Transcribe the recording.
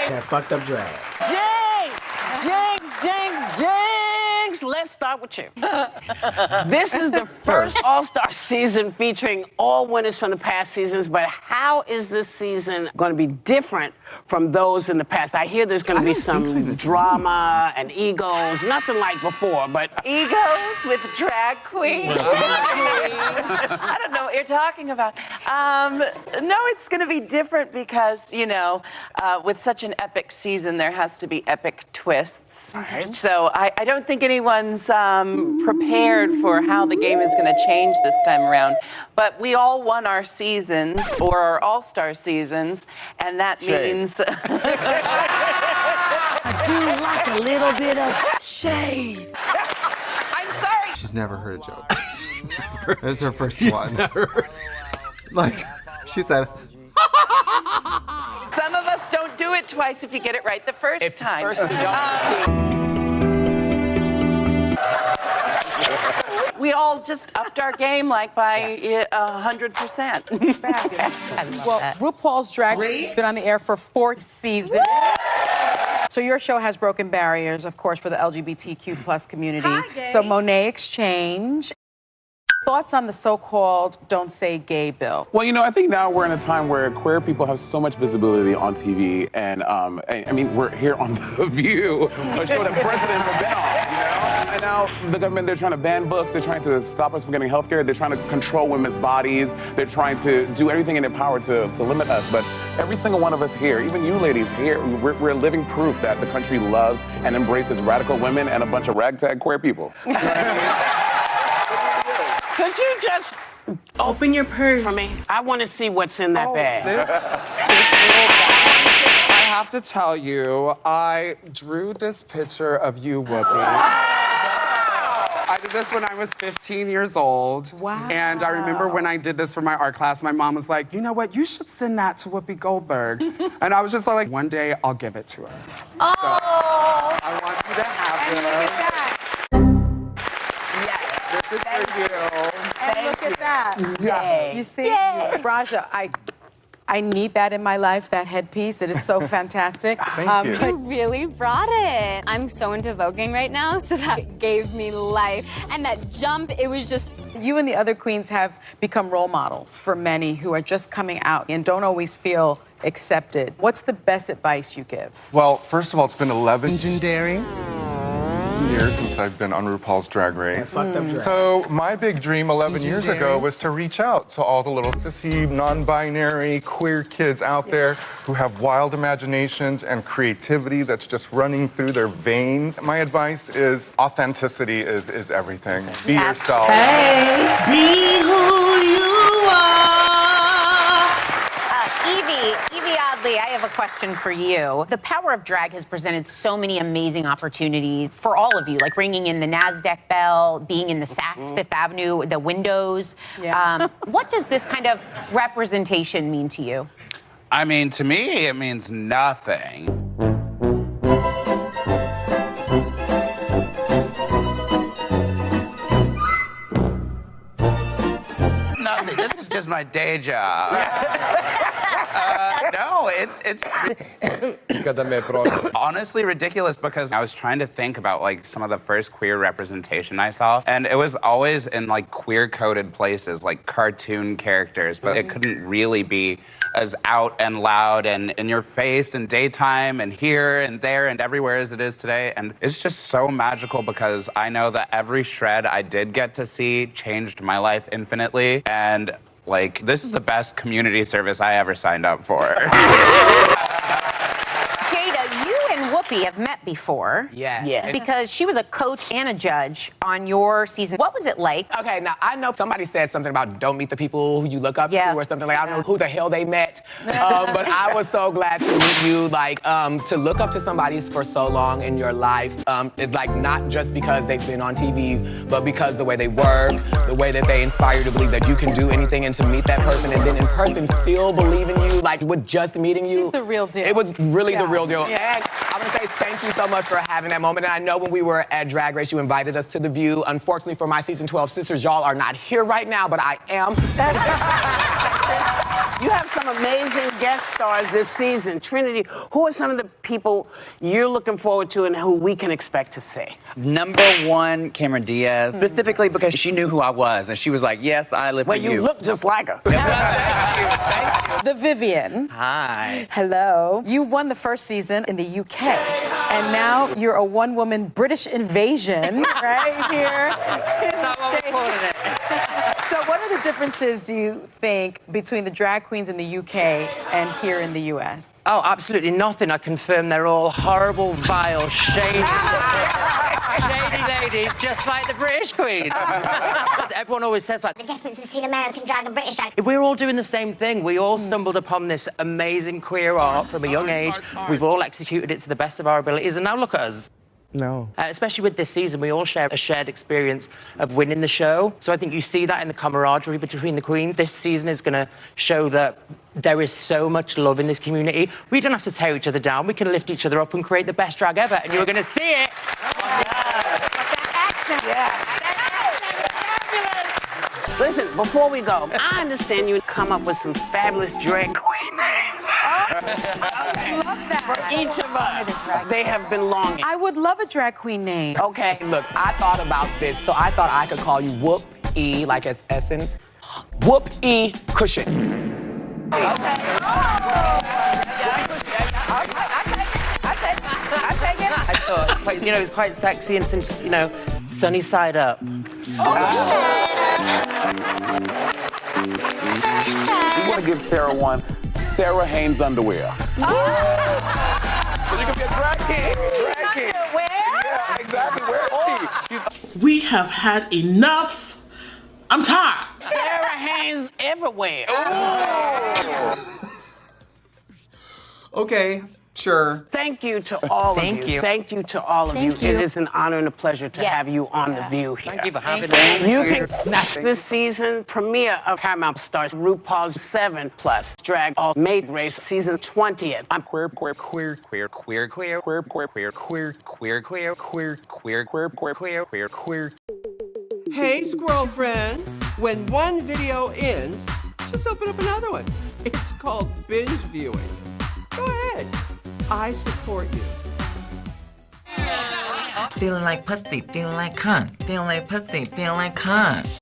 That fucked up drag. Jinx! Let's start with you. This is the first All-Star season featuring all winners from the past seasons, but how is this season going to be different from those in the past? I hear there's going to be some drama and egos, nothing like before, but... Egos with drag queens? I don't know what you're talking about. No, it's going to be different because, you know, with such an epic season, there has to be epic twists. Right. So I don't think anyone's prepared for how the game is going to change this time around. But we all won our seasons, or our All-Star seasons, and that means... I do like a little bit of shade. I'm sorry. She's never heard a joke. This is her first one. Like, she said... Some of us don't do it twice if you get it right the first time. We all just upped our game like by 100%. Well, RuPaul's Drag Race has been on the air for 4 seasons. So your show has broken barriers, of course, for the LGBTQ plus community. So Monet Exchange. Thoughts on the so-called Don't Say Gay bill? Well, you know, I think now we're in a time where queer people have so much visibility on TV, and I mean, we're here on The View, a show that presidents have been on, you know? And now the government, they're trying to ban books, they're trying to stop us from getting health care, they're trying to control women's bodies, they're trying to do everything in their power to limit us. But every single one of us here, even you ladies here, we're living proof that the country loves and embraces radical women and a bunch of ragtag queer people. You know what I mean? Could you just open your purse for me? I want to see what's in that bag. I have to tell you, I drew this picture of you, Whoopi. I did this when I was 15 years old. Wow. And I remember when I did this for my art class, my mom was like, you know what, you should send that to Whoopi Goldberg. And I was just like, one day I'll give it to her. Oh. So I want you to have And it. look at that. This is for you. And look at that. Yeah. You see? Raja, I need that in my life, that headpiece. It is so fantastic. Thank you. You really brought it. I'm so into voguing right now, so that gave me life. And that jump, it was just... You and the other queens have become role models for many who are just coming out and don't always feel accepted. What's the best advice you give? Well, first of all, it's been 11 Legendary. years since I've been on RuPaul's Drag Race. That fucked up drag. So my big dream 11 years ago was to reach out to all the little sissy, non-binary, queer kids out there who have wild imaginations and creativity that's just running through their veins. My advice is authenticity is everything. Be yourself. Hey, be who you are. Evie Oddly, I have a question for you. The power of drag has presented so many amazing opportunities for all of you, like ringing in the NASDAQ bell, being in the Saks Fifth Avenue, the windows. Yeah. What does this kind of representation mean to you? I mean, to me, it means nothing. Nothing. This is just my day job. No, it's honestly ridiculous because I was trying to think about like some of the first queer representation I saw, and it was always in like queer-coded places, like cartoon characters, but it couldn't really be as out and loud and in your face and daytime and here and there and everywhere as it is today. And it's just so magical because I know that every shred I did get to see changed my life infinitely. And like, this is the best community service I ever signed up for. Jada, you and Whoopi have met before. Yes. Because she was a coach and a judge on your season. What was it like? Okay, now I know somebody said something about don't meet the people who you look up Yeah. to or something like I don't know who the hell they met. But I was so glad to meet you. Like, to look up to somebody for so long in your life, it's like not just because they've been on TV, but because the way they work, the way that they inspire you to believe that you can do anything, and to meet that person and then in person still believe in you, like with just meeting you. She's the real deal. It was really the real deal. Yeah. And I want to say thank you so much for having that moment. And I know when we were at Drag Race, you invited us to The View. Unfortunately for my season 12 sisters, y'all are not here right now, but I am. You have some amazing guest stars this season. Trinity, who are some of the people you're looking forward to and who we can expect to see? Number one, Cameron Diaz, specifically because she knew who I was, and she was like, yes, I live Well, for you you. look just like her. The Vivian. Hi. Hello. You won the first season in the UK, and now you're a one-woman British invasion right here. So what are the differences, do you think, between the drag queens in the UK and here in the US? Oh, absolutely nothing. I confirm they're all horrible, vile, shady ladies, just like the British queen. Everyone always says, like, the difference between American drag and British drag. we're all doing the same thing. We all stumbled upon this amazing queer art from a young age. We've all executed it to the best of our abilities, and now look at us. No. Especially with this season, we all share a shared experience of winning the show. So I think you see that in the camaraderie between the queens. This season is going to show that there is so much love in this community. We don't have to tear each other down. We can lift each other up and create the best drag ever. And you're going to see it. Listen, before we go, I understand you come up with some fabulous drag queen names. I love that. For each of us, they have been longing. I would love a drag queen name. Okay. Look, I thought about this, so I thought I could call you Whoop E, like as Essence. Whoop E Cushion. I take it. I thought, quite, you know, it's quite sexy and since, you know, sunny side up. We want to give Sarah one. Sarah Haines underwear. So you can be a drag king. Drag king. Yeah, exactly. Where is she? We have had enough. I'm tired. Sarah Haines everywhere. Okay, sure. Thank you to all of you. Thank you to all of you. It is an honor and a pleasure to have you on The View here. Thank you for having me. You can watch this season premiere of Paramount Stars RuPaul's 7+ Drag All Made Race season 20th. I'm Queer, queer, queer, queer, queer, queer, queer, queer, queer, queer, queer, queer, queer, queer, queer, queer, queer, queer. Hey, squirrel friend. When one video ends, just open up another one. It's called binge viewing. Go ahead. I support you. Feeling like pussy, feeling like cunt, feeling like pussy, feeling like cunt.